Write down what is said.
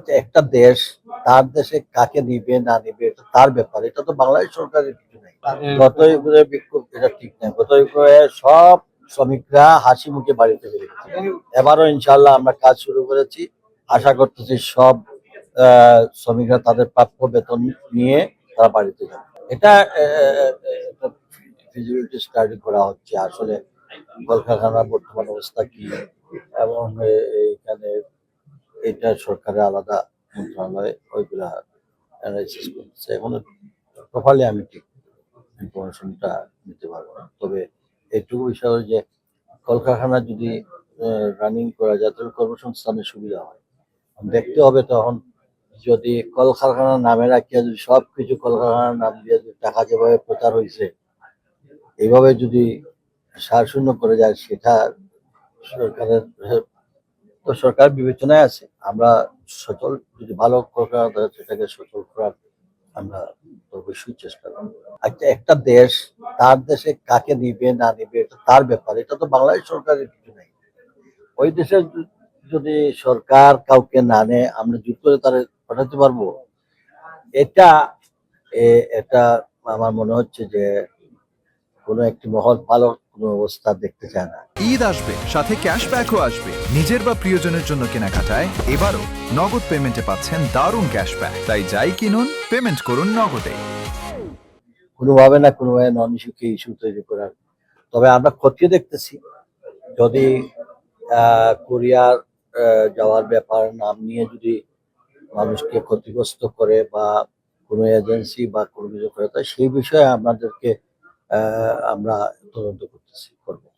আচ্ছা, একটা দেশ তার দেশে কাকে নিবে না নিবে এটা তার ব্যাপার। এটা তো বাংলাদেশ সরকারের কিছু নাই। গতই বোধহয় বিক্ষোভ, এটা ঠিক নাই। গতই সব শ্রমিকরা হাসি মুখে বাড়িতে ফিরে গেছে। এবারও ইনশাআল্লাহ আমরা কাজ শুরু করেছি। আশা করতেছি সব শ্রমিকরা তাদের প্রাপ্য বেতন নিয়ে তারা বাড়িতে যাবে। এটা ফিজিবিলিটি স্টাডি করা হচ্ছে আসলে কলকারখানার বর্তমান অবস্থা কি, এবং এইখানে এটা সরকারের আলাদা মন্ত্রণালয় ওইগুলা অ্যানালাইসিস করতেছে। এখন প্রপারলি আমি ঠিক ইনফরমেশনটা নিতে পারবো না, তবে এইটুকু বিষয় যে কলকারখানা যদি রানিং করা যায় তাহলে কর্মসংস্থানের সুবিধা হয়। দেখতে হবে তখন, যদি কলকারখানার নামে রাখিয়া যদি সবকিছু কলকারখানার নাম দিয়ে যদি টাকা যেভাবে প্রচার হয়েছে এইভাবে যদি সার শূন্য করে যায়, সেটা সরকারের তো সরকার বিবেচনায় আছে। আমরা সচল যদি ভালো কলকারখানা থাকে সেটাকে সচল করার আমরা অবশ্যই চেষ্টা করব। আচ্ছা, একটা দেশ তার দেশে কাকে নিবে না নিবে এটা তার ব্যাপার। এটা তো বাংলাদেশ সরকারের কিছু নাই। ওই দেশে যদি সরকার কাউকে না নেয় আমরা জোর করে তারা পাঠাতে পারবো? এটা এটা আমার মনে হচ্ছে যে কোনো একটি মহল ভালো কোনো অবস্থা দেখতে চায় না। ঈদ আসবে, সাথে ক্যাশব্যাকও আসবে। নিজের বা প্রিয়জনের জন্য কেনাকাটায় এবারও নগদ পেমেন্টে পাচ্ছেন দারুণ ক্যাশব্যাক। তাই যাই কিনুন, পেমেন্ট করুন নগদে। কোনোভাবে না কোনোভাবে নন ইস্যুকে ইস্যু তৈরি করার, তবে আমরা খতিয়ে দেখতেছি। যদি কোরিয়ার যাওয়ার ব্যাপার নাম নিয়ে যদি মানুষকে ক্ষতিগ্রস্ত করে বা কোনো এজেন্সি বা কোনো কিছু করে, তাই সেই বিষয়ে আমাদেরকে আমরা তদন্ত করতেছি, করবো।